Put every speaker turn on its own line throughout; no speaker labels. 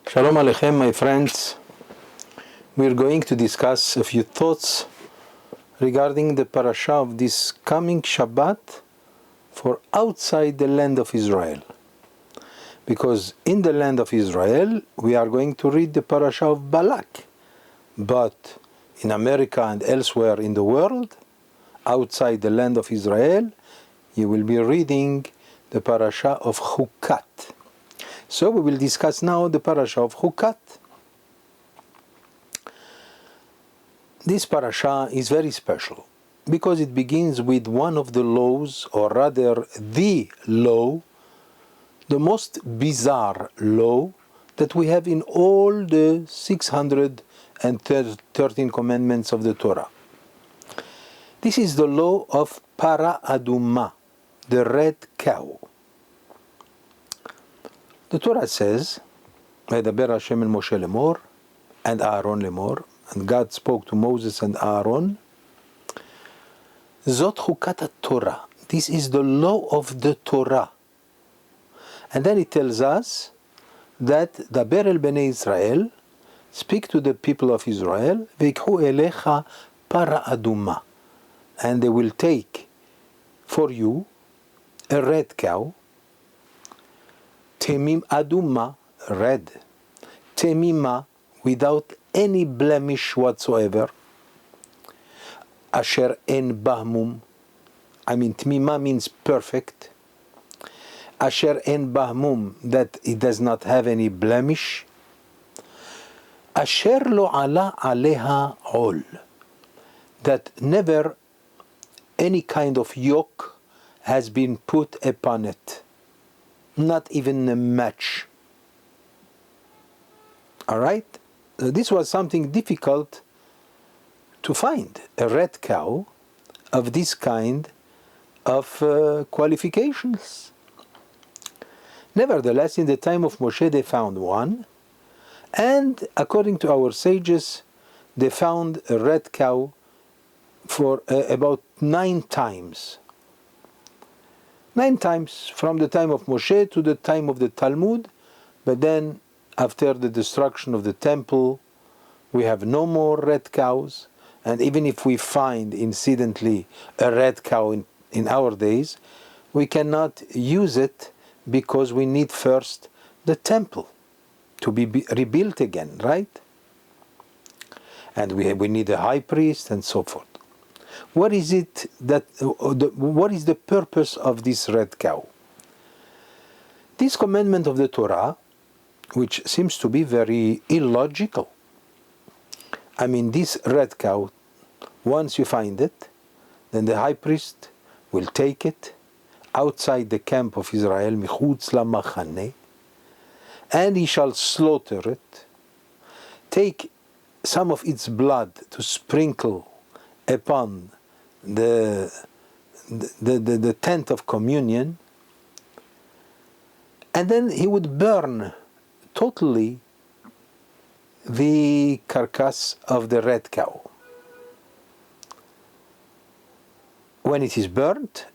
Shalom Aleichem, my friends. We are going to discuss a few thoughts regarding the parasha of this coming Shabbat for outside the land of Israel. Because in the land of Israel, we are going to read the parasha of Balak. But in America and elsewhere in the world, outside the land of Israel, you will be reading the parasha of Hukkat. So we will discuss now the parasha of Hukkat. This parasha is very special because it begins with one of the laws, or rather the law, the most bizarre law that we have in all the 613 commandments of the Torah. This is the law of Para Aduma, the red cow. The Torah says, "Vaydaber Hashem el Moshe lemor, and Aaron lemor," and God spoke to Moses and Aaron. Zot chukat Torah. This is the law of the Torah. And then it tells us that Daber el Bnei Israel, speak to the people of Israel, Veikhu elecha para aduma, and they will take for you a red cow. Temim aduma, red. Temima, without any blemish whatsoever. Asher en bahmum. Tmima means perfect. Asher en bahmum, that it does not have any blemish. Asher lo ala aleha ol, that never any kind of yoke has been put upon it. Not even a match. Alright? This was something difficult to find. A red cow of this kind of qualifications. Nevertheless, in the time of Moshe they found one, and according to our sages, they found a red cow for about 9 times. 9 times from the time of Moshe to the time of the Talmud, but then after the destruction of the temple, we have no more red cows, and even if we find incidentally a red cow in our days, we cannot use it because we need first the temple to be rebuilt again, right? And we need a high priest and so forth. What is it that? What is the purpose of this red cow? This commandment of the Torah, which seems to be very illogical. This red cow, once you find it, then the high priest will take it outside the camp of Israel, michutz lamachane, and he shall slaughter it, take some of its blood to sprinkle upon the tent of communion, and then he would burn totally the carcass of the red cow. When it is burnt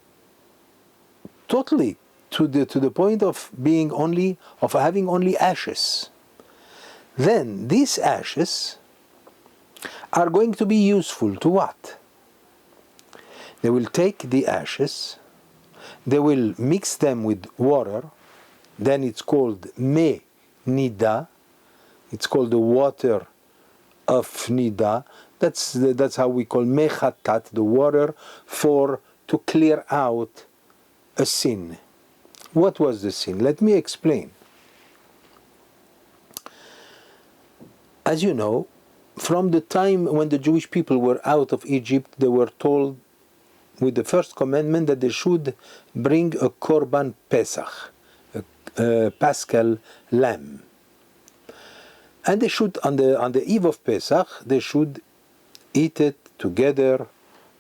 totally to the point of having only ashes, then these ashes are going to be useful to what? They will take the ashes, they will mix them with water, then it's called me nida, it's called the water of nida. That's how we call mechatat, the water to clear out a sin. What was the sin? Let me explain. As you know, from the time when the Jewish people were out of Egypt, they were told with the first commandment that they should bring a korban pesach, a paschal lamb. And they should, on the eve of Pesach, they should eat it together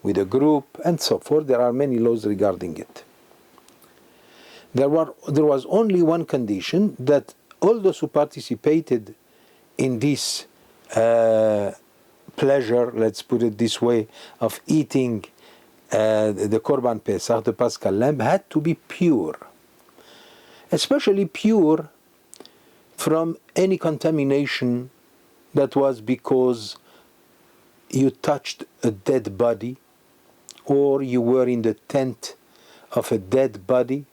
with a group and so forth. There are many laws regarding it. There was only one condition, that all those who participated in this pleasure, let's put it this way, of eating the Korban Pesach, the Paschal Lamb, had to be pure. Especially pure from any contamination that was because you touched a dead body or you were in the tent of a dead body.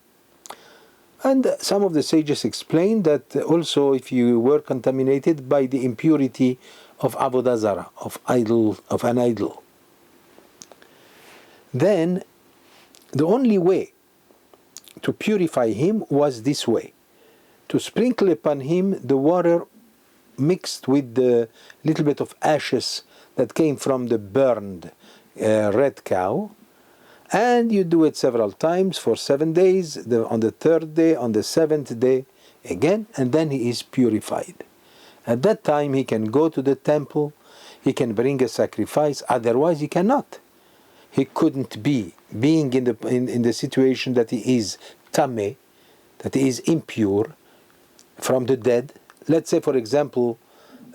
And some of the sages explain that also if you were contaminated by the impurity of Avodah Zarah, of an idol, then the only way to purify him was this way: to sprinkle upon him the water mixed with the little bit of ashes that came from the burned red cow, and you do it several times for 7 days, on the third day, on the seventh day again, and then he is purified. At that time he can go to the temple, he can bring a sacrifice, otherwise he cannot. He couldn't being in the situation that he is tameh, that he is impure from the dead. Let's say, for example,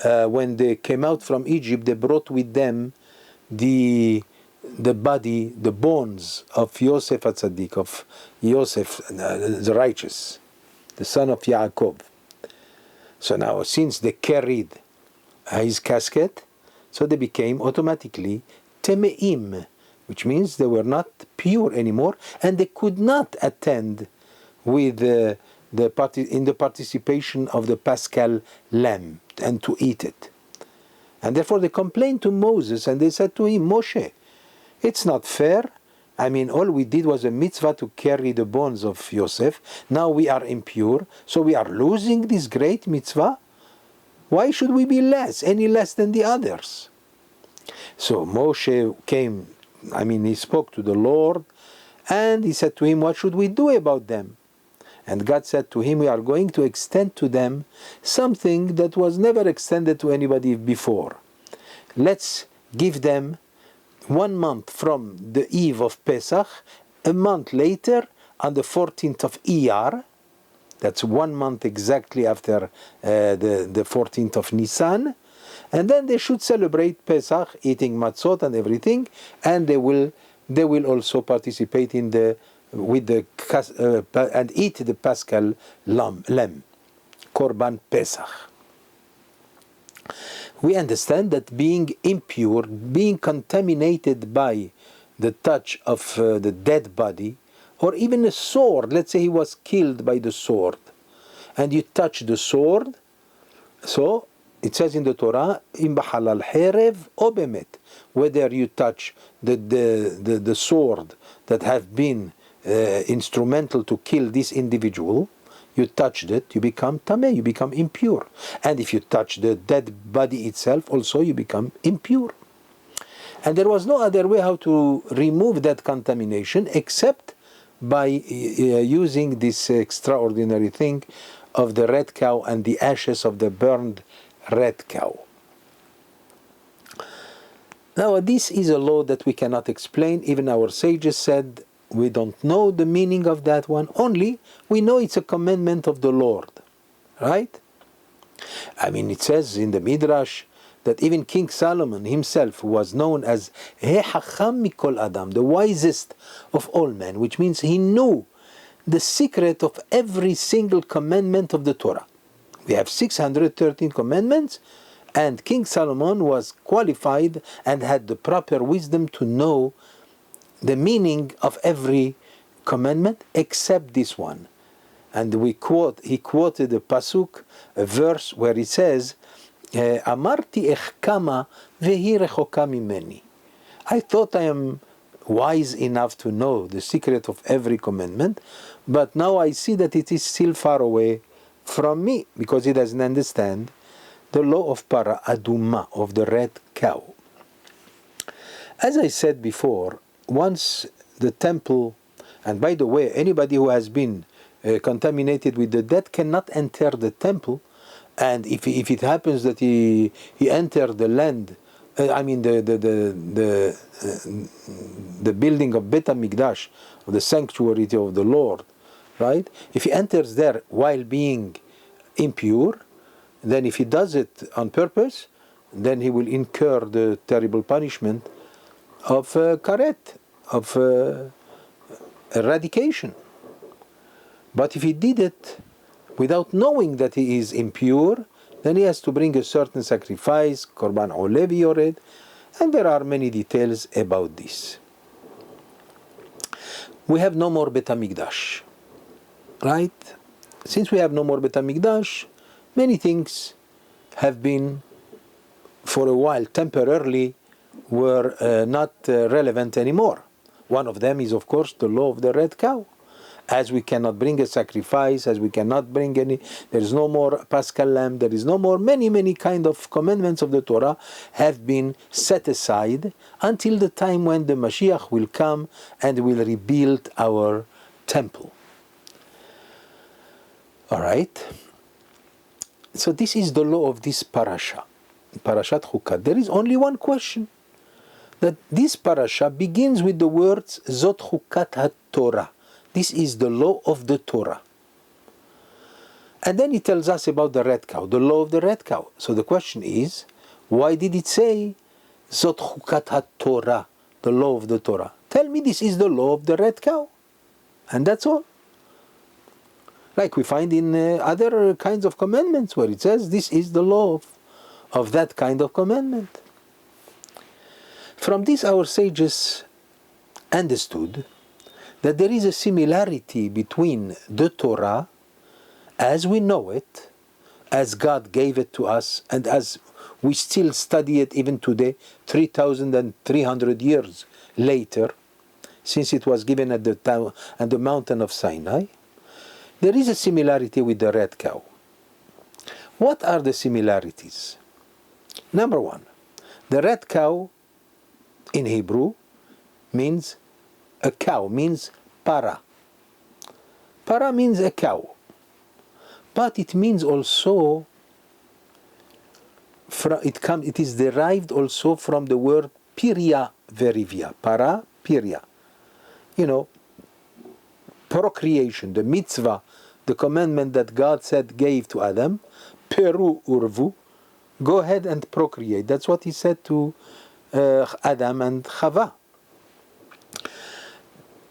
when they came out from Egypt, they brought with them the body, the bones of Yosef HaTzadik, of Yosef, the righteous, the son of Yaakov. So now, since they carried his casket, so they became automatically temeim, which means they were not pure anymore, and they could not attend with in the participation of the Paschal lamb and to eat it. And therefore they complained to Moses, and they said to him, Moshe, it's not fair. I mean, all we did was a mitzvah to carry the bones of Yosef. Now we are impure, so we are losing this great mitzvah. Why should we be any less than the others? So Moshe came, he spoke to the Lord, and he said to him, what should we do about them? And God said to him, we are going to extend to them something that was never extended to anybody before. Let's give them 1 month from the eve of Pesach, a month later, on the 14th of Iyar, that's 1 month exactly after the 14th of Nisan, and then they should celebrate Pesach, eating matzot and everything, and they will also participate in and eat the Paschal lamb, Korban Pesach. We understand that being impure, being contaminated by the touch of the dead body, or even a sword, let's say he was killed by the sword, and you touch the sword, so it says in the Torah, im b'halal herev o bemet, whether you touch the sword that have been instrumental to kill this individual, you touched it, you become tameh, you become impure. And if you touch the dead body itself, also you become impure. And there was no other way how to remove that contamination except by using this extraordinary thing of the red cow and the ashes of the burned red cow. Now this is a law that we cannot explain. Even our sages said we don't know the meaning of that one, only we know it's a commandment of the Lord, right? It says in the Midrash that even King Solomon himself, who was known as He Hacham Mikol Adam, the wisest of all men, which means he knew the secret of every single commandment of the Torah. We have 613 commandments, and King Solomon was qualified and had the proper wisdom to know the meaning of every commandment except this one. And he quoted a pasuk, a verse where he says, Amarti echkama vehi rechoka mimeni. I thought I am wise enough to know the secret of every commandment, but now I see that it is still far away from me, because he doesn't understand the law of para aduma, of the red cow. As I said before, once the temple, and by the way, anybody who has been contaminated with the dead cannot enter the temple, and if it happens that he entered the land, the building of Bet HaMikdash, of the sanctuary of the Lord, right? If he enters there while being impure, then if he does it on purpose, then he will incur the terrible punishment of karet, of eradication. But if he did it without knowing that he is impure, then he has to bring a certain sacrifice, korban olev yored, and there are many details about this. We have no more Bet HaMikdash, right? Since we have no more Bet HaMikdash, many things have been, for a while, temporarily, were not relevant anymore. One of them is, of course, the law of the red cow. As we cannot bring a sacrifice, as we cannot bring any, there is no more Paschal lamb, there is no more, many kind of commandments of the Torah have been set aside until the time when the Mashiach will come and will rebuild our temple. All right? So this is the law of this parasha, Parashat Hukkat. There is only one question, that this parasha begins with the words Zot Hukkat HaTorah. This is the law of the Torah. And then he tells us about the red cow, the law of the red cow. So the question is, why did it say Zot Hukkat HaTorah, the law of the Torah? Tell me this is the law of the red cow. And that's all. Like we find in other kinds of commandments where it says this is the law of that kind of commandment. From this our sages understood that there is a similarity between the Torah as we know it, as God gave it to us, and as we still study it even today, 3,300 years later, since it was given at the mountain of Sinai. There is a similarity with the red cow. What are the similarities? Number one, the red cow in Hebrew means a cow, means para. Para means a cow. But it means also, it is derived also from the word piria verivia. Para, piria. You know, procreation, the mitzvah, the commandment that God gave to Adam, peru urvu, go ahead and procreate. That's what he said to Adam and Chava.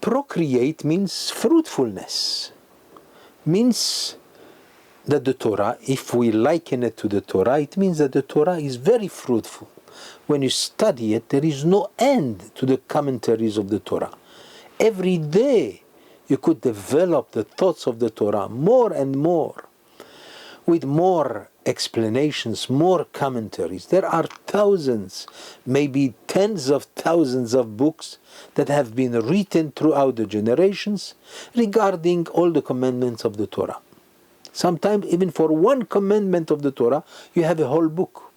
Procreate means fruitfulness, means that the Torah, if we liken it to the Torah, it means that the Torah is very fruitful. When you study it, there is no end to the commentaries of the Torah. Every day you could develop the thoughts of the Torah more and more, with more explanations, more commentaries. There are thousands, maybe tens of thousands of books that have been written throughout the generations regarding all the commandments of the Torah. Sometimes even for one commandment of the Torah, you have a whole book.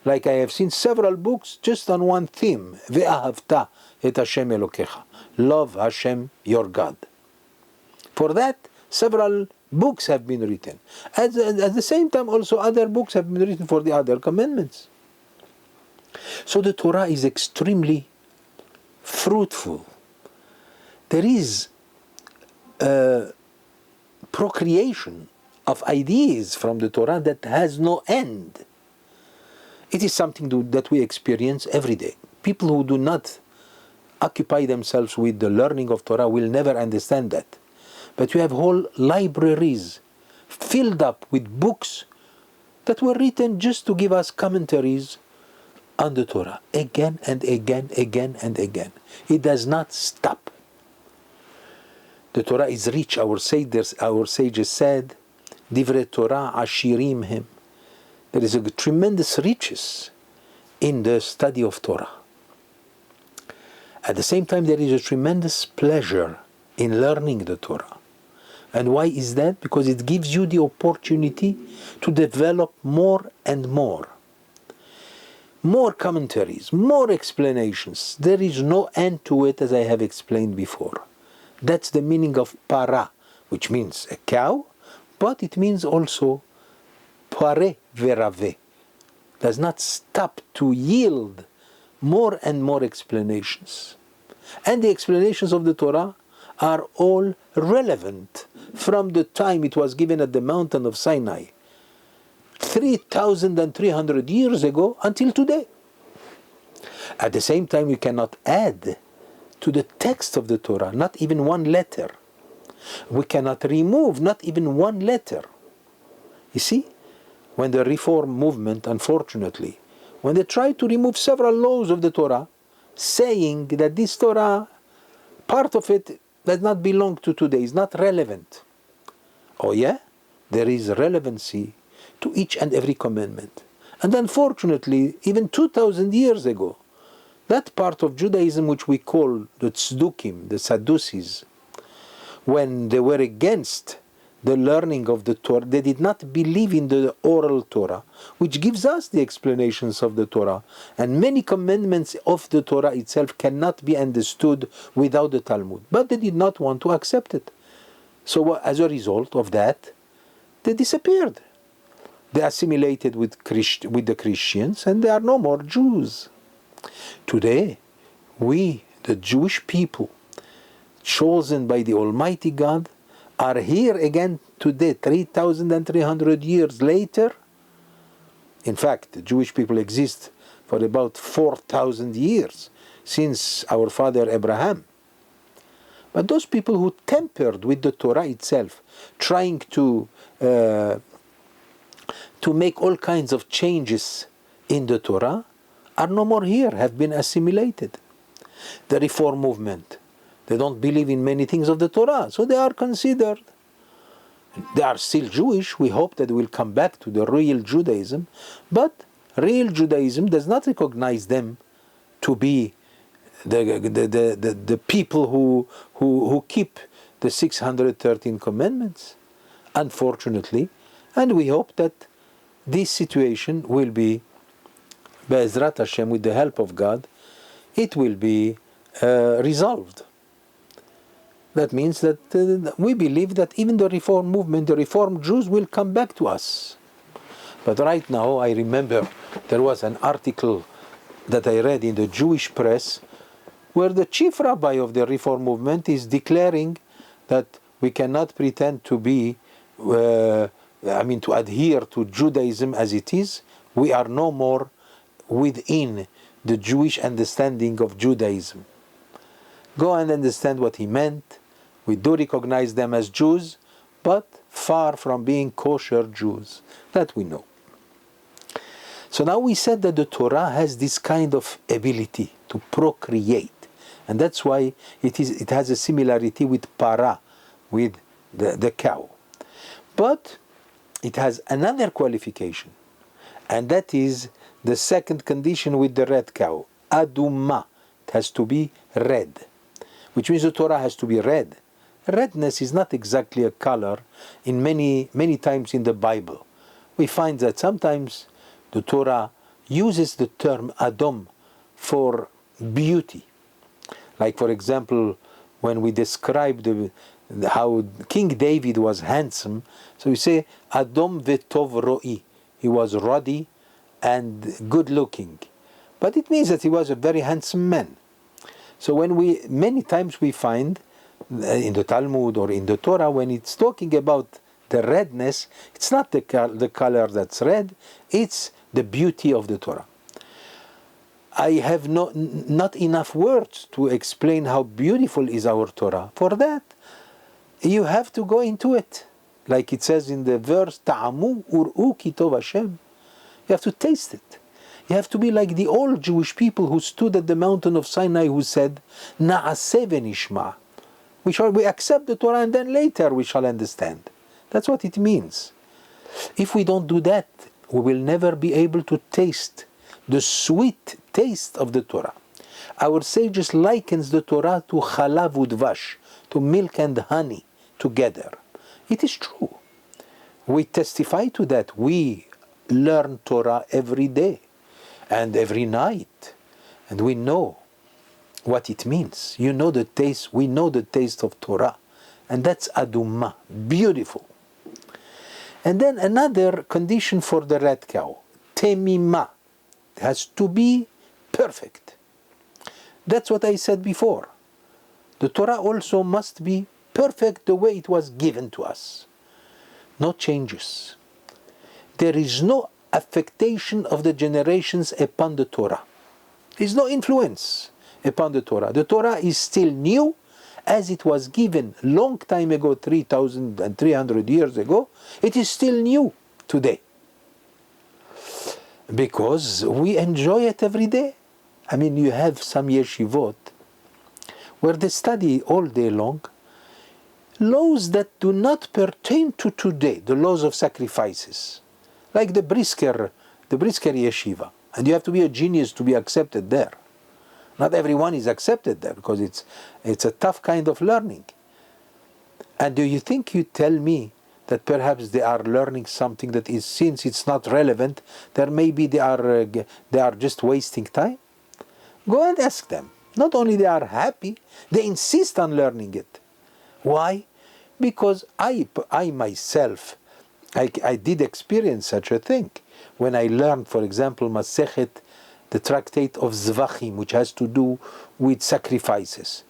Like I have seen several books just on one theme. Ve'ahavta et Hashem Elokecha. Love Hashem, your God. For that, several books have been written. At the same time, also other books have been written for the other commandments. So the Torah is extremely fruitful. There is procreation of ideas from the Torah that has no end. It is something that we experience every day. People who do not occupy themselves with the learning of Torah will never understand that. But you have whole libraries filled up with books that were written just to give us commentaries on the Torah, again and again, again and again. It does not stop. The Torah is rich. Our sages said, Divrei Torah ashirim hem. There is a tremendous riches in the study of Torah. At the same time, there is a tremendous pleasure in learning the Torah. And why is that? Because it gives you the opportunity to develop more and more. More commentaries, more explanations. There is no end to it, as I have explained before. That's the meaning of para, which means a cow, but it means also pare verave. Does not stop to yield more and more explanations. And the explanations of the Torah are all relevant from the time it was given at the mountain of Sinai, 3,300 years ago until today. At the same time, you cannot add to the text of the Torah, not even one letter. We cannot remove not even one letter. You see, when the Reform movement, unfortunately, when they tried to remove several laws of the Torah, saying that this Torah, part of it does not belong to today, is not relevant. Oh yeah? There is relevancy to each and every commandment. And unfortunately, even 2,000 years ago, that part of Judaism which we call the Tzdukim, the Sadducees, when they were against the learning of the Torah, they did not believe in the oral Torah, which gives us the explanations of the Torah. And many commandments of the Torah itself cannot be understood without the Talmud. But they did not want to accept it. So as a result of that, they disappeared. They assimilated with the Christians, and they are no more Jews. Today, we, the Jewish people, chosen by the Almighty God, are here again today, 3,300 years later. In fact, the Jewish people exist for about 4,000 years, since our father Abraham. But those people who tampered with the Torah itself, trying to make all kinds of changes in the Torah, are no more here, have been assimilated. The Reform movement, they don't believe in many things of the Torah, so they are considered. They are still Jewish. We hope that they will come back to the real Judaism, but real Judaism does not recognize them to be the people who keep the 613 commandments, unfortunately. And we hope that this situation will be, Be'ezrat Hashem, with the help of God, it will be resolved. That means that we believe that even the Reform movement, the Reform Jews will come back to us. But right now, I remember there was an article that I read in the Jewish press where the chief rabbi of the Reform movement is declaring that we cannot pretend to be, to adhere to Judaism as it is. We are no more within the Jewish understanding of Judaism. Go and understand what he meant. We do recognize them as Jews, but far from being kosher Jews. That we know. So now we said that the Torah has this kind of ability to procreate. And that's why it has a similarity with para, with the cow. But it has another qualification. And that is the second condition with the red cow. Adumma. It has to be red. Which means the Torah has to be red. Redness is not exactly a color in many times in the Bible. We find that sometimes the Torah uses the term Adom for beauty. Like, for example, when we describe how King David was handsome, so we say Adom vetov ro'i. He was ruddy and good looking. But it means that he was a very handsome man. So many times we find in the Talmud or in the Torah, when it's talking about the redness, it's not the color that's red, it's the beauty of the Torah. I have not enough words to explain how beautiful is our Torah. For that, you have to go into it. Like it says in the verse, Ta'amu ur'u ki tov Hashem. You have to taste it. You have to be like the old Jewish people who stood at the mountain of Sinai, who said, Na'aseh v'nishma. We accept the Torah and then later we shall understand. That's what it means. If we don't do that, we will never be able to taste the sweet taste of the Torah. Our sages likens the Torah to chalav udvash, to milk and honey together. It is true. We testify to that. We learn Torah every day and every night, and we know what it means. You know the taste. We know the taste of Torah, and that's adumma, beautiful. And then another condition for the red cow, temima, it has to be perfect. That's what I said before. The Torah also must be perfect the way it was given to us. No changes. There is no affectation of the generations upon the Torah. There is no influence upon the Torah. The Torah is still new as it was given long time ago, 3,300 years ago, it is still new today. Because we enjoy it every day. I mean, you have some yeshivot where they study all day long laws that do not pertain to today, the laws of sacrifices, like the Brisker yeshiva. And you have to be a genius to be accepted there. Not everyone is accepted there because it's a tough kind of learning. And do you think you tell me that perhaps they are learning something that is, since it's not relevant, there maybe they are just wasting time? Go and ask them. Not only they are happy, they insist on learning it. Why? Because I myself, I did experience such a thing. When I learned, for example, Masechet, the tractate of Zvachim, which has to do with sacrifices.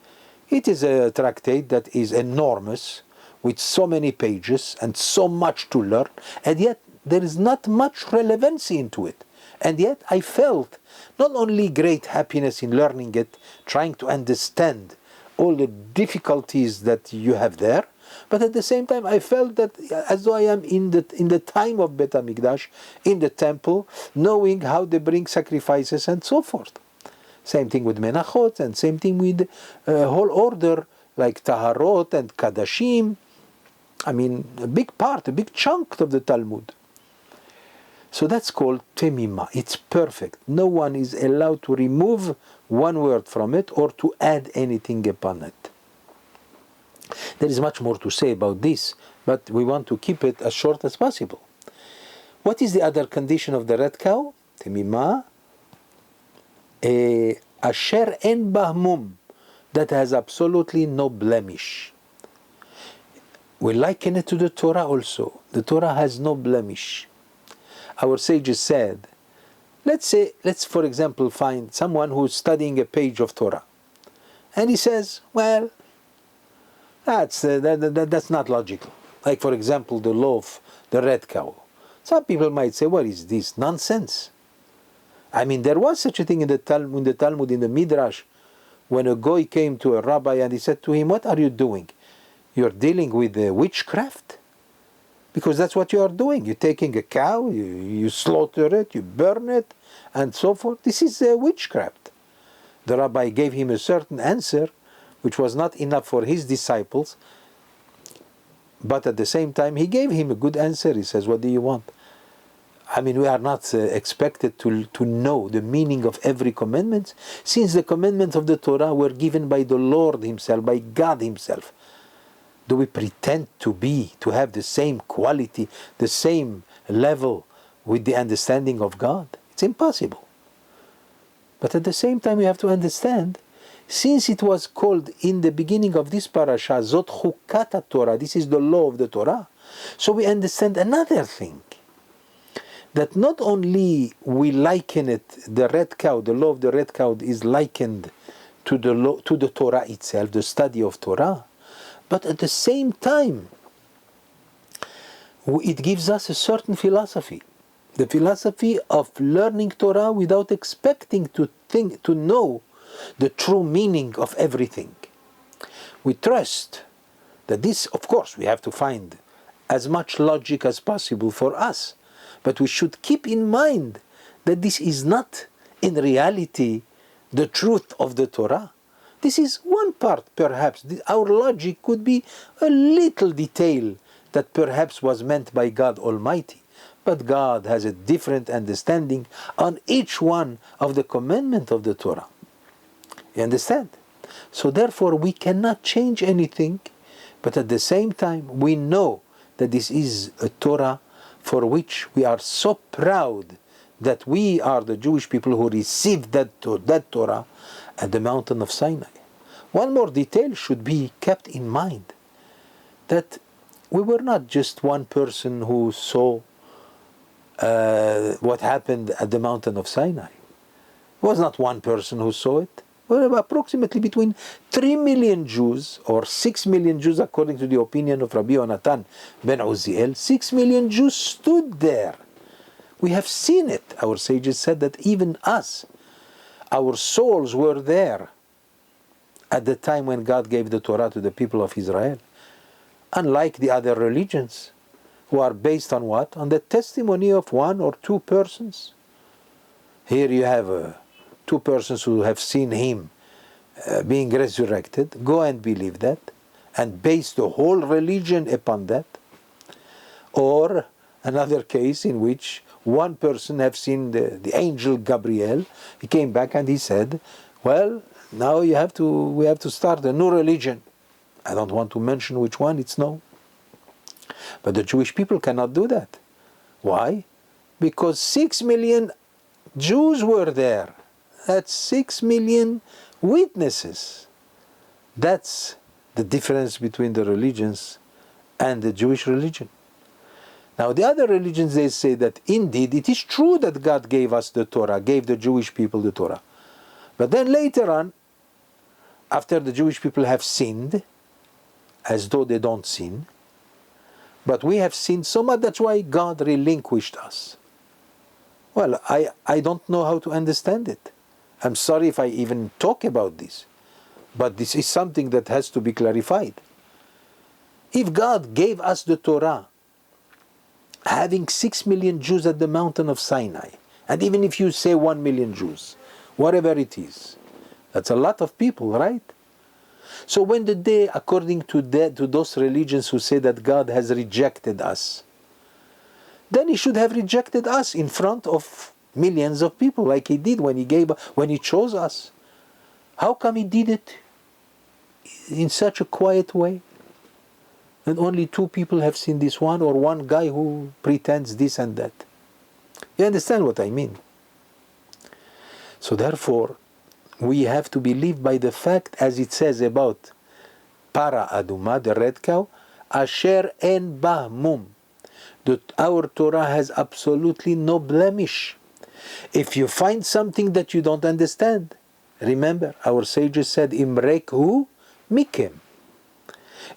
It is a tractate that is enormous, with so many pages and so much to learn, and yet there is not much relevancy into it. And yet I felt not only great happiness in learning it, trying to understand all the difficulties that you have there, but at the same time I felt that as though I am in the time of Bet HaMikdash, in the temple, knowing how they bring sacrifices and so forth. Same thing with Menachot, and same thing with whole order like Taharot and Kadashim. I mean, a big part, a big chunk of the Talmud. So that's called Temima. It's perfect. No one is allowed to remove one word from it or to add anything upon it. There is much more to say about this, but we want to keep it as short as possible. What is the other condition of the red cow? Temima. Asher en bahmum, that has absolutely no blemish. We liken it to the Torah also. The Torah has no blemish. Our sages said, let's for example find someone who's studying a page of Torah, and he says, well, that's not logical. Like for example the law of the red cow. Some people might say, what is this nonsense? I mean, there was such a thing in the Talmud, in the Midrash, when a goy came to a rabbi and he said to him, what are you doing? You're dealing with witchcraft? Because that's what you are doing. You're taking a cow, you slaughter it, you burn it, and so forth. This is witchcraft. The rabbi gave him a certain answer, which was not enough for his disciples, but at the same time he gave him a good answer. He says, what do you want? I mean, we are not expected to know the meaning of every commandment, since the commandments of the Torah were given by the Lord Himself, by God Himself. Do we pretend to have the same quality, the same level with the understanding of God? It's impossible. But at the same time, we have to understand, since it was called in the beginning of this parasha, Zot Hukkat Torah, this is the law of the Torah, so we understand another thing, that not only we liken it, the red cow, the law of the red cow is likened to the Torah itself, the study of Torah, but at the same time, it gives us a certain philosophy. The philosophy of learning Torah without expecting to know the true meaning of everything. We trust that this, of course, we have to find as much logic as possible for us. But we should keep in mind that this is not, in reality, the truth of the Torah. This is one part, perhaps. Our logic could be a little detail that perhaps was meant by God Almighty. But God has a different understanding on each one of the commandments of the Torah. You understand? So therefore, we cannot change anything, but at the same time, we know that this is a Torah for which we are so proud that we are the Jewish people who received that Torah at the mountain of Sinai. One more detail should be kept in mind, that we were not just one person who saw what happened at the mountain of Sinai. It was not one person who saw it. Well, approximately between 3 million Jews, or 6 million Jews according to the opinion of Rabbi Yonatan ben Uziel, 6 million Jews stood there. We have seen it. Our sages said that even us, our souls were there. at the time when God gave the Torah to the people of Israel. Unlike the other religions, who are based on what? On the testimony of one or two persons. Here you have two persons who have seen him being resurrected. Go and believe that, and base the whole religion upon that. Or another case in which one person have seen the angel Gabriel. He came back and he said, well, now we have to start a new religion. I don't want to mention which one, it's known. But the Jewish people cannot do that. Why? Because 6 million Jews were there. That's 6 million witnesses. That's the difference between the religions and the Jewish religion. Now the other religions, they say that indeed it is true that God gave us the Torah, gave the Jewish people the Torah. But then later on, after the Jewish people have sinned, as though they don't sin, but we have sinned so much, that's why God relinquished us. Well, I don't know how to understand it. I'm sorry if I even talk about this, but this is something that has to be clarified. If God gave us the Torah, having 6 million Jews at the mountain of Sinai, and even if you say 1 million Jews, whatever it is, that's a lot of people, right? So when the day, according to those religions who say that God has rejected us, then he should have rejected us in front of millions of people, like he did when he chose us. How come he did it in such a quiet way? And only 2 people have seen this one, or one guy who pretends this and that. You understand what I mean? So therefore, we have to believe by the fact, as it says about Para Aduma, the red cow, Asher en ba mum, that our Torah has absolutely no blemish. If you find something that you don't understand, remember, our sages said, Imrekhu mikem.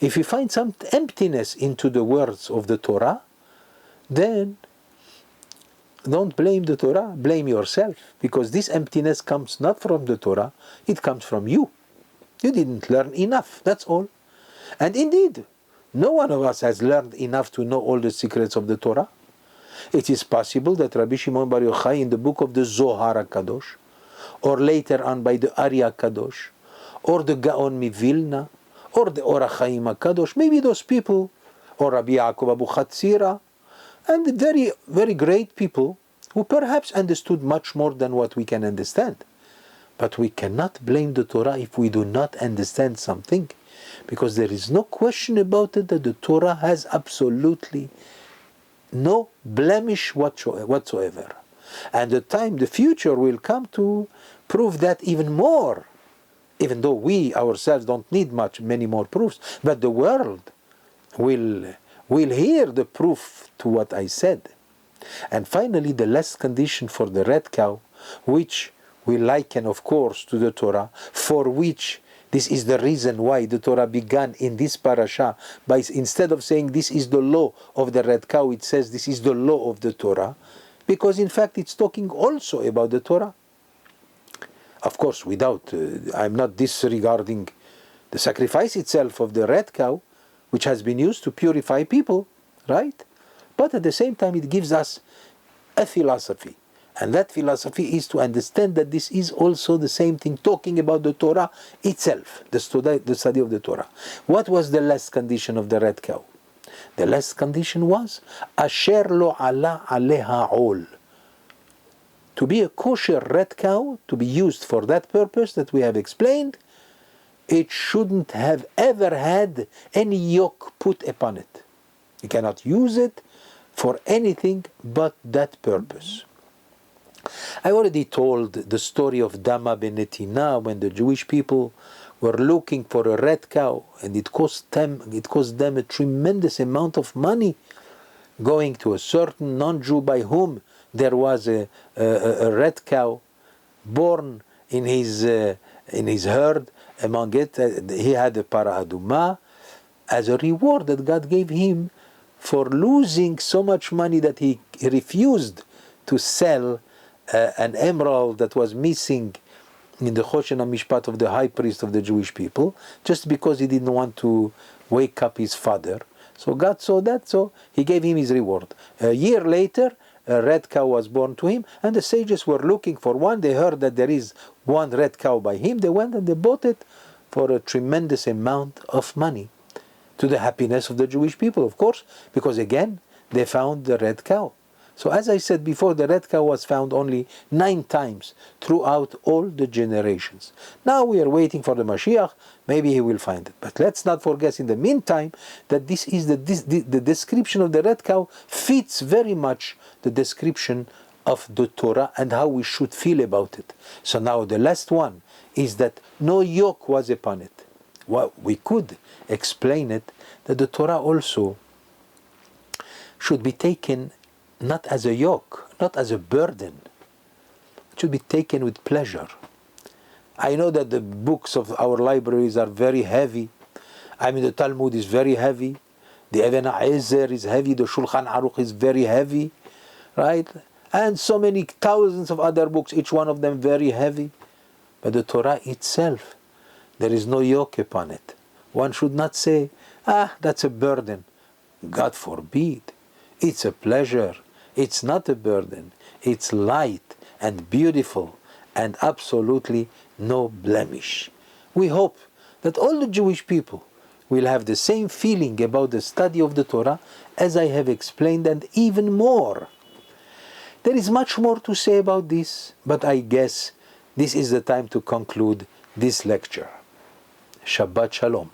If you find some emptiness into the words of the Torah, then don't blame the Torah, blame yourself. Because this emptiness comes not from the Torah, it comes from you. You didn't learn enough, that's all. And indeed, no one of us has learned enough to know all the secrets of the Torah. It is possible that Rabbi Shimon Bar Yochai in the book of the Zohar HaKadosh, or later on by the Ari HaKadosh, or the Gaon Mivilna, or the Or HaChaim HaKadosh, maybe those people, or Rabbi Yaakov Abu Chatzira, and very, very great people who perhaps understood much more than what we can understand. But we cannot blame the Torah if we do not understand something, because there is no question about it that the Torah has absolutely no blemish whatsoever. And the future will come to prove that even more, even though we ourselves don't need many more proofs, but the world will hear the proof to what I said. And finally, the last condition for the red cow, which we liken, of course, to the Torah, for which this is the reason why the Torah began in this parasha, by instead of saying this is the law of the red cow, it says this is the law of the Torah, because in fact it's talking also about the Torah. Of course, I'm not disregarding the sacrifice itself of the red cow, which has been used to purify people, right? But at the same time, it gives us a philosophy. And that philosophy is to understand that this is also the same thing, talking about the Torah itself, the study of the Torah. What was the last condition of the red cow? The last condition was, Asher lo ala aleha ol. To be a kosher red cow, to be used for that purpose that we have explained, it shouldn't have ever had any yoke put upon it. You cannot use it for anything but that purpose. I already told the story of Dama Benetina, when the Jewish people were looking for a red cow, and it cost them a tremendous amount of money, going to a certain non-Jew by whom there was a red cow born in his herd. Among it, he had a para aduma as a reward that God gave him for losing so much money that he refused to sell an emerald that was missing in the Choshen HaMishpat of the high priest of the Jewish people, just because he didn't want to wake up his father. So God saw that, so he gave him his reward. A year later, a red cow was born to him, and the sages were looking for one. They heard that there is one red cow by him. They went and they bought it for a tremendous amount of money, to the happiness of the Jewish people, of course, because again, they found the red cow. So as I said before, the red cow was found only 9 times throughout all the generations. Now we are waiting for the Mashiach. Maybe he will find it. But let's not forget in the meantime that this is the description of the red cow fits very much the description of the Torah and how we should feel about it. So now the last one is that no yoke was upon it. Well, we could explain it that the Torah also should be taken not as a yoke, not as a burden. It should be taken with pleasure. I know that the books of our libraries are very heavy. I mean, the Talmud is very heavy. The Even HaEzer is heavy. The Shulchan Aruch is very heavy. Right? And so many thousands of other books, each one of them very heavy. But the Torah itself, there is no yoke upon it. One should not say, that's a burden. God forbid. It's a pleasure. It's not a burden. It's light and beautiful and absolutely no blemish. We hope that all the Jewish people will have the same feeling about the study of the Torah as I have explained, and even more. There is much more to say about this, but I guess this is the time to conclude this lecture. Shabbat Shalom.